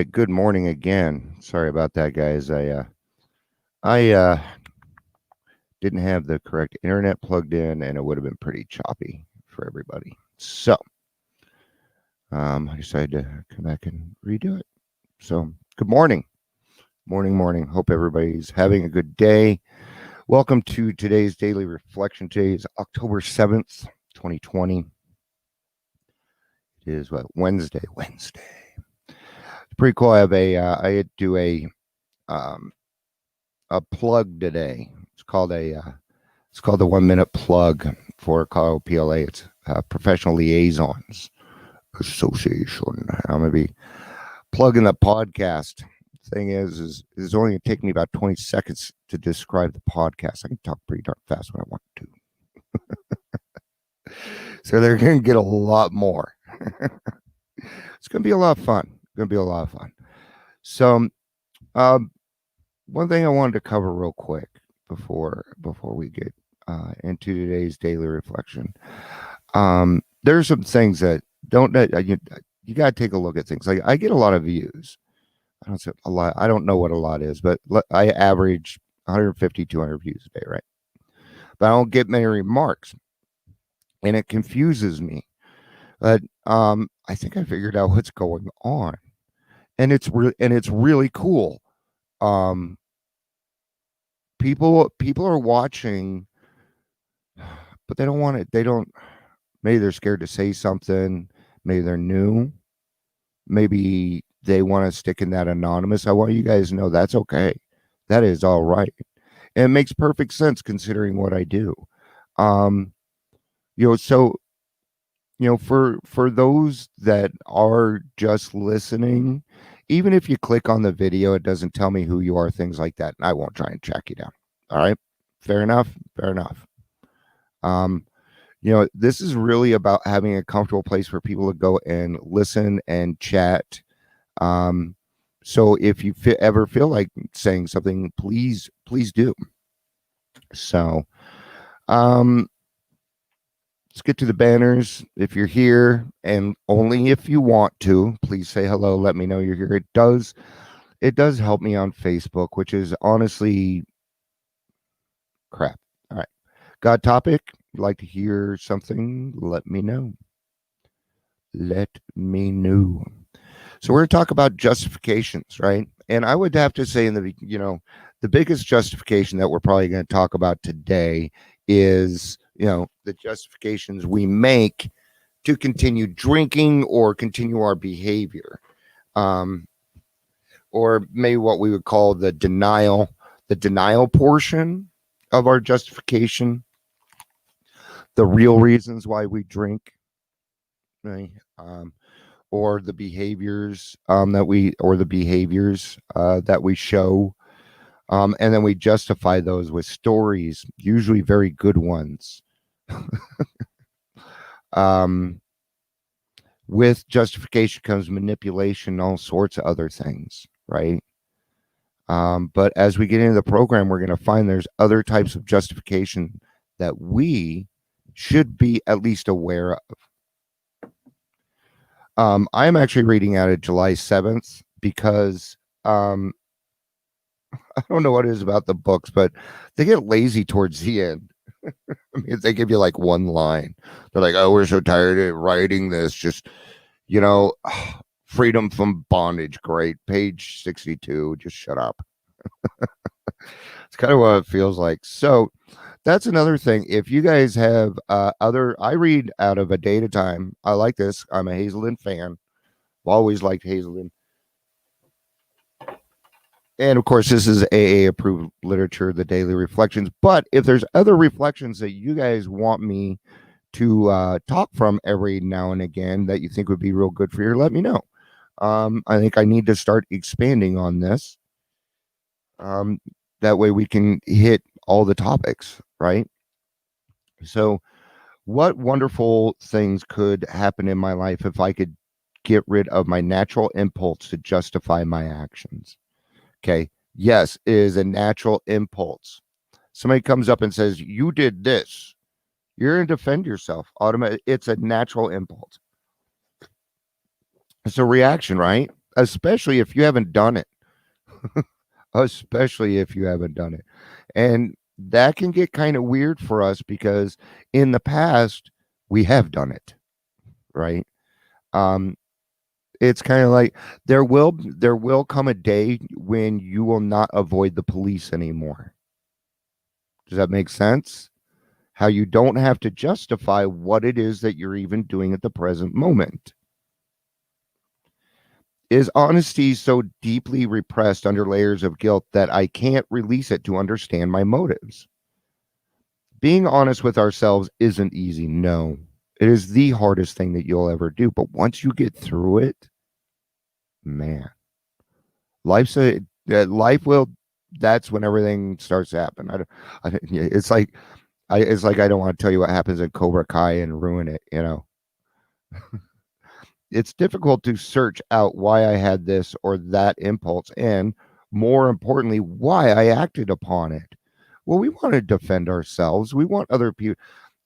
right, good morning again. Sorry about that, guys. I didn't have the correct internet plugged in, and it would have been pretty choppy for everybody. So I decided to come back and redo it. So good morning, morning. Hope everybody's having a good day. Welcome to today's daily reflection. Today is October 7th, 2020. It is what Wednesday. It's pretty cool. I do a plug today. It's called the 1 minute plug for called PLA. It's Professional Liaisons Association. I'm gonna be plugging the podcast. Thing is it's only gonna take me about 20 seconds to describe the podcast. I can talk pretty darn fast when I want to. So they're gonna get a lot more. It's gonna be a lot of fun. So one thing I wanted to cover real quick before we get into today's daily reflection. There's some things that don't you got to take a look at things. Like I get a lot of views. I don't say a lot. I don't know what a lot is, but I average 150, 200 views a day, right? But I don't get many remarks, and it confuses me. But I think I figured out what's going on, and it's really cool. People are watching, but they don't want it. Maybe they're scared to say something. Maybe they're new. Maybe they want to stick in that anonymous. I want you guys to know that's okay. That is all right. And it makes perfect sense considering what I do. For those that are just listening, even if you click on the video, it doesn't tell me who you are, things like that. And I won't try and track you down. All right. Fair enough. This is really about having a comfortable place for people to go and listen and chat. So if you ever feel like saying something, please do. So, let's get to the banners. If you're here, and only if you want to, please say hello. Let me know you're here. It does help me on Facebook, which is honestly crap. All right. Got a topic? Like to hear something? Let me know. So we're going to talk about justifications, right? And I would have to say the biggest justification that we're probably going to talk about today is, the justifications we make to continue drinking or continue our behavior. Or maybe what we would call the denial portion of our justification, the real reasons why we drink, right? Or the behaviors that we show, and then we justify those with stories, usually very good ones. With justification comes manipulation, all sorts of other things, right? But as we get into the program, we're going to find there's other types of justification that we should be at least aware of. I'm actually reading out of July 7th because I don't know what it is about the books, but they get lazy towards the end. I mean, they give you like one line. They're like, "Oh, we're so tired of writing this. Just, freedom from bondage. Great. Page 62. Just shut up." It's kind of what it feels like. So that's another thing. If you guys have I read out of A Day at a Time. I like this. I'm a Hazelden fan. I've always liked Hazelden. And of course, this is AA approved literature, the daily reflections. But if there's other reflections that you guys want me to talk from every now and again that you think would be real good for you, let me know. I think I need to start expanding on this. That way we can hit all the topics, right? So what wonderful things could happen in my life if I could get rid of my natural impulse to justify my actions? Okay. Yes, it is a natural impulse. Somebody comes up and says, "You did this." You're going to defend yourself. It's a natural impulse. It's a reaction, right? especially if you haven't done it. Especially if you haven't done it. And that can get kind of weird for us because in the past we have done it, right? Um, it's kind of like there will come a day when you will not avoid the police anymore. Does that make sense? How you don't have to justify what it is that you're even doing at the present moment. Is honesty so deeply repressed under layers of guilt that I can't release it to understand my motives? Being honest with ourselves isn't easy. No, it is the hardest thing that you'll ever do. But once you get through it, man, life's a life will. That's when everything starts to happen. Yeah, it's like I don't want to tell you what happens in Cobra Kai and ruin it. It's difficult to search out why I had this or that impulse, and more importantly, why I acted upon it. Well, we want to defend ourselves. We want other people,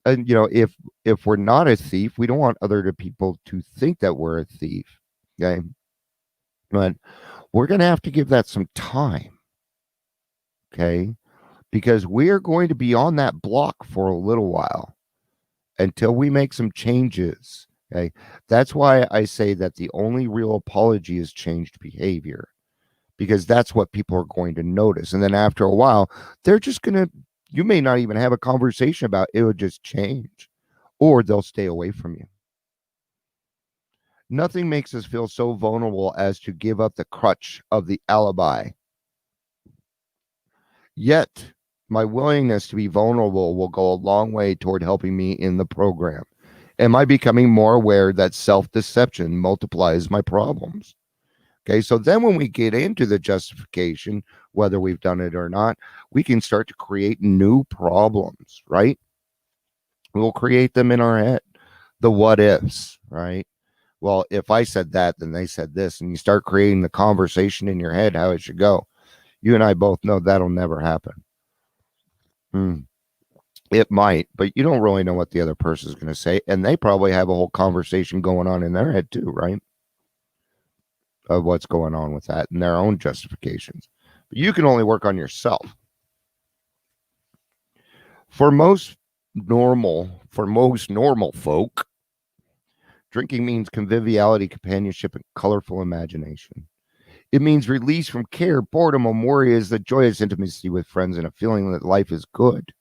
and if we're not a thief, we don't want other people to think that we're a thief. Okay, but we're going to have to give that some time. Okay, because we are going to be on that block for a little while until we make some changes. Okay, that's why I say that the only real apology is changed behavior, because that's what people are going to notice. And then after a while, they're just going to, you may not even have a conversation about it, it would just change, or they'll stay away from you. Nothing makes us feel so vulnerable as to give up the crutch of the alibi. Yet, my willingness to be vulnerable will go a long way toward helping me in the program. Am I becoming more aware that self-deception multiplies my problems? Okay, so then when we get into the justification, whether we've done it or not, we can start to create new problems, right? We'll create them in our head, the what ifs, right? Well, if I said that, then they said this, and you start creating the conversation in your head how it should go. You and I both know that'll never happen. It might, but you don't really know what the other person is going to say, and they probably have a whole conversation going on in their head too, right? Of what's going on with that and their own justifications. But you can only work on yourself. For most normal folk, drinking means conviviality, companionship, and colorful imagination. It means release from care, boredom, and worry is the joyous intimacy with friends and a feeling that life is good.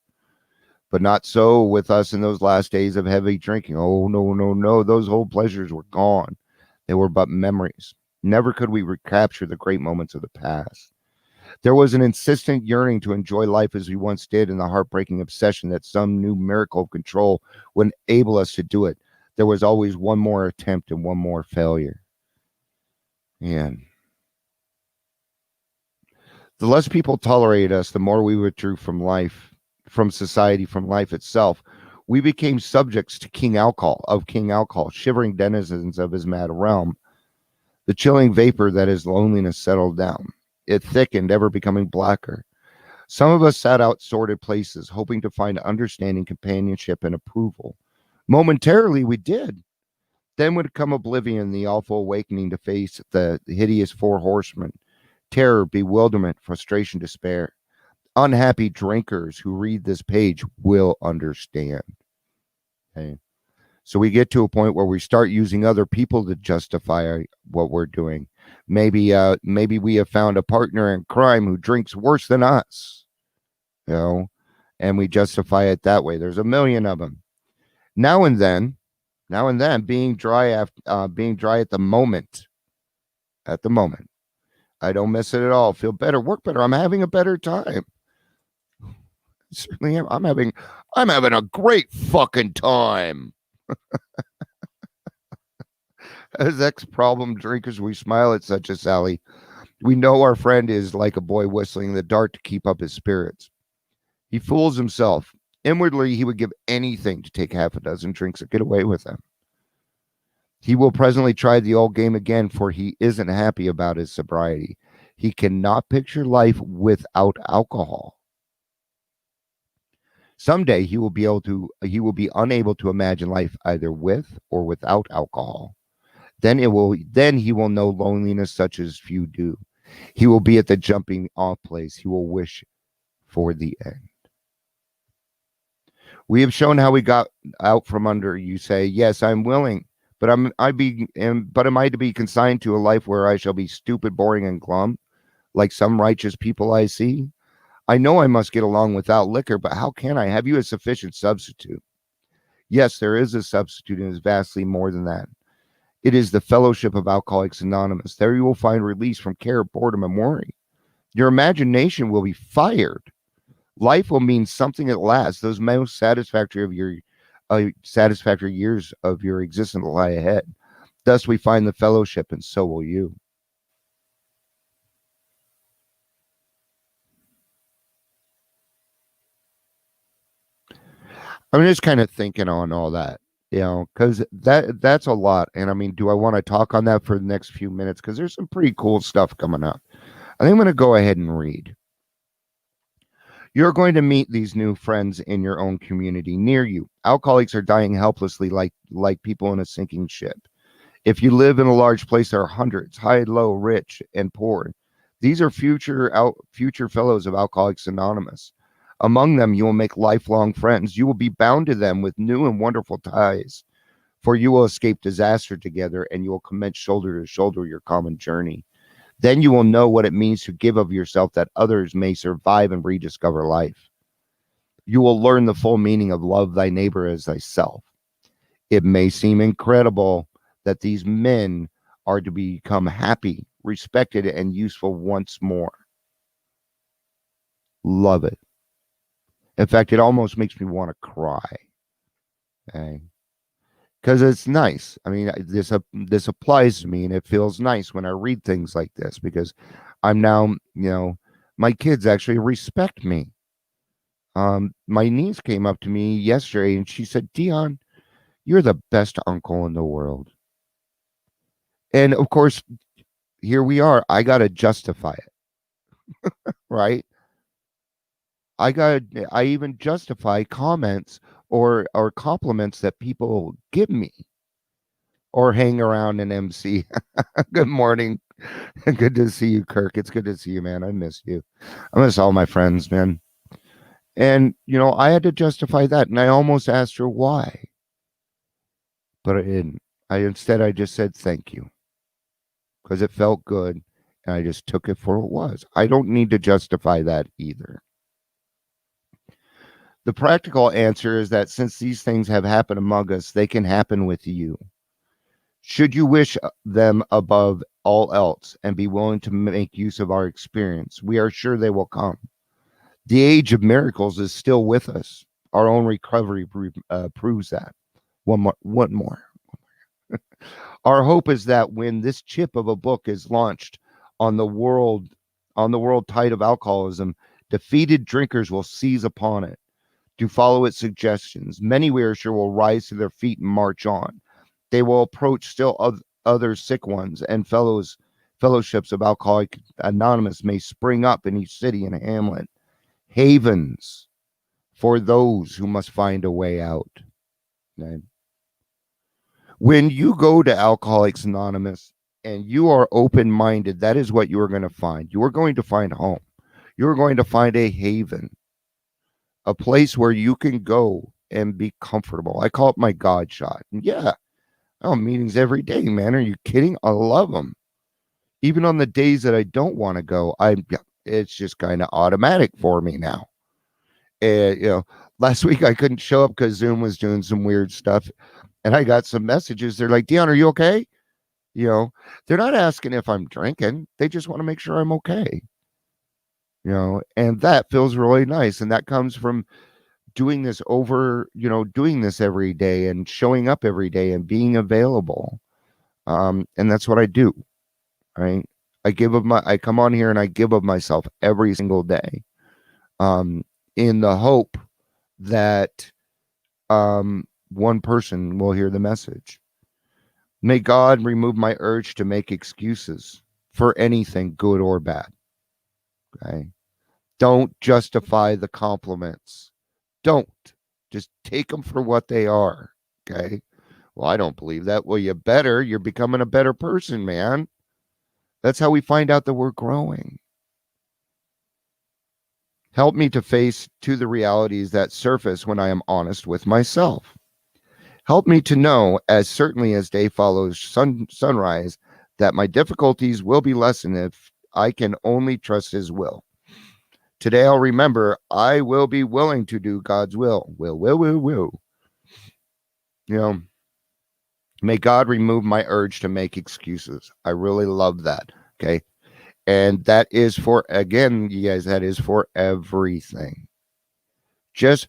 But not so with us in those last days of heavy drinking. Oh, no, no, no. Those old pleasures were gone. They were but memories. Never could we recapture the great moments of the past. There was an insistent yearning to enjoy life as we once did, and the heartbreaking obsession that some new miracle of control would enable us to do it. There was always one more attempt and one more failure. And the less people tolerated us, the more we withdrew from life, from society, from life itself. We became subjects to King Alcohol, shivering denizens of his mad realm. The chilling vapor that his loneliness settled down. It thickened, ever becoming blacker. Some of us sat out sordid places, hoping to find understanding, companionship, and approval. Momentarily, we did. Then would come oblivion, the awful awakening to face the hideous four horsemen. Terror, bewilderment, frustration, despair. Unhappy drinkers who read this page will understand. Okay. So we get to a point where we start using other people to justify what we're doing. Maybe we have found a partner in crime who drinks worse than us, and we justify it that way. There's a million of them. Now and then, being dry at the moment. I don't miss it at all. Feel better, work better. I'm having a better time. Certainly am. I'm having a great fucking time. As ex-problem drinkers, we smile at such a sally. We know our friend is like a boy whistling in the dark to keep up his spirits. He fools himself. Inwardly, he would give anything to take half a dozen drinks and get away with them. He will presently try the old game again, for he isn't happy about his sobriety. He cannot picture life without alcohol. Someday he will be unable to imagine life either with or without alcohol. Then he will know loneliness such as few do. He will be at the jumping off place. He will wish for the end. We have shown how we got out from under. You say, yes, I'm willing, but am I to be consigned to a life where I shall be stupid, boring, and glum, like some righteous people I see? I know I must get along without liquor, but how can I? Have you a sufficient substitute? Yes, there is a substitute, and is vastly more than that. It is the fellowship of Alcoholics Anonymous. There you will find release from care, boredom, and worry. Your imagination will be fired. Life will mean something at last. Those most satisfactory years of your existence lie ahead. Thus, we find the fellowship, and so will you. I'm just kind of thinking on all that, because that's a lot. And I mean, do I want to talk on that for the next few minutes? Because there's some pretty cool stuff coming up. I think I'm going to go ahead and read. You're going to meet these new friends in your own community near you. Alcoholics are dying helplessly like people in a sinking ship. If you live in a large place, there are hundreds, high, low, rich, and poor. These are future fellows of Alcoholics Anonymous. Among them, you will make lifelong friends. You will be bound to them with new and wonderful ties, for you will escape disaster together, and you will commence shoulder to shoulder your common journey. Then you will know what it means to give of yourself that others may survive and rediscover life. You will learn the full meaning of love thy neighbor as thyself. It may seem incredible that these men are to become happy, respected, and useful once more. Love it. In fact, it almost makes me want to cry. Okay? Because it's nice. I mean, this applies to me, and it feels nice when I read things like this because I'm now, my kids actually respect me. My niece came up to me yesterday and she said, Dion, you're the best uncle in the world. And of course, here we are. I got to justify it, right? I even justify comments or compliments that people give me or hang around an MC. Good morning. Good to see you, Kirk. It's good to see you, man. I miss you. I miss all my friends, man. And, I had to justify that. And I almost asked her why, but I didn't. I just said thank you because it felt good. And I just took it for what it was. I don't need to justify that either. The practical answer is that since these things have happened among us, they can happen with you. Should you wish them above all else and be willing to make use of our experience, we are sure they will come. The age of miracles is still with us. Our own recovery proves that. One more. Our hope is that when this chip of a book is launched on the world tide of alcoholism, defeated drinkers will seize upon it to follow its suggestions. Many, we are sure, will rise to their feet and march on. They will approach still other sick ones, and fellowships of Alcoholics Anonymous may spring up in each city and hamlet, havens for those who must find a way out. Okay? When you go to Alcoholics Anonymous and you are open-minded, that is what you are going to find. You are going to find home. You are going to find a haven, a place where you can go and be comfortable. I call it my God shot. And yeah, meetings every day, man. Are you kidding? I love them. Even on the days that I don't want to go, it's just kind of automatic for me now. And last week I couldn't show up because Zoom was doing some weird stuff, and I got some messages. They're like, Dion, are you okay? They're not asking if I'm drinking. They just want to make sure I'm okay. And that feels really nice. And that comes from doing this doing this every day and showing up every day and being available. And that's what I do. Right. I come on here and I give of myself every single day. In the hope that one person will hear the message. May God remove my urge to make excuses for anything, good or bad. Okay. Don't justify the compliments. Don't. Just take them for what they are. Okay. Well, I don't believe that. Well, you better. You're becoming a better person, man. That's how we find out that we're growing. Help me to face to the realities that surface when I am honest with myself. Help me to know, as certainly as day follows sunrise, that my difficulties will be lessened if I can only trust His will. Today I'll remember I will be willing to do God's will. Will. You know, may God remove my urge to make excuses. I really love that. Okay. And that is for, again, you guys, that is for everything. Just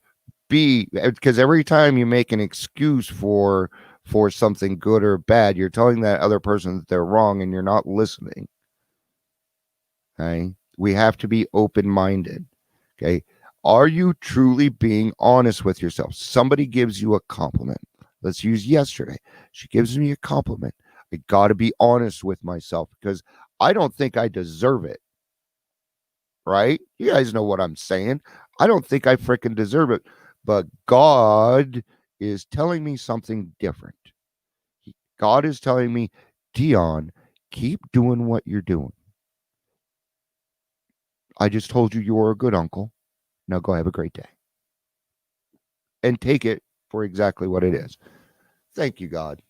be, because every time you make an excuse for something good or bad, you're telling that other person that they're wrong and you're not listening. Okay. We have to be open minded. Okay. Are you truly being honest with yourself? Somebody gives you a compliment. Let's use yesterday. She gives me a compliment. I got to be honest with myself because I don't think I deserve it. Right? You guys know what I'm saying. I don't think I freaking deserve it. But God is telling me something different. God is telling me, Dion, keep doing what you're doing. I just told you you were a good uncle. Now go have a great day. And take it for exactly what it is. Thank you, God.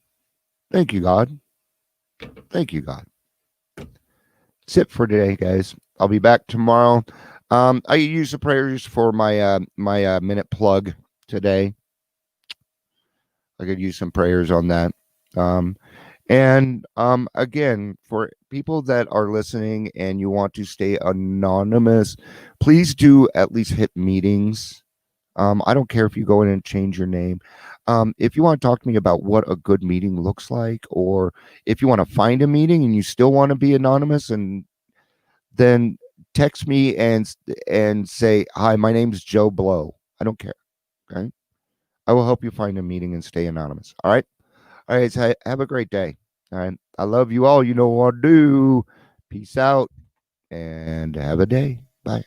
Thank you, God. Thank you, God. That's it for today, guys. I'll be back tomorrow. I use the prayers for my minute plug today. I could use some prayers on that. And again, for people that are listening and you want to stay anonymous, please do at least hit meetings. I don't care if you go in and change your name. If you want to talk to me about what a good meeting looks like, or if you want to find a meeting and you still want to be anonymous, and then text me and say, "Hi, my name's Joe Blow." I don't care. Okay, I will help you find a meeting and stay anonymous. All right. All right. So have a great day. All right. I love you all. You know what to do. Peace out and have a day. Bye.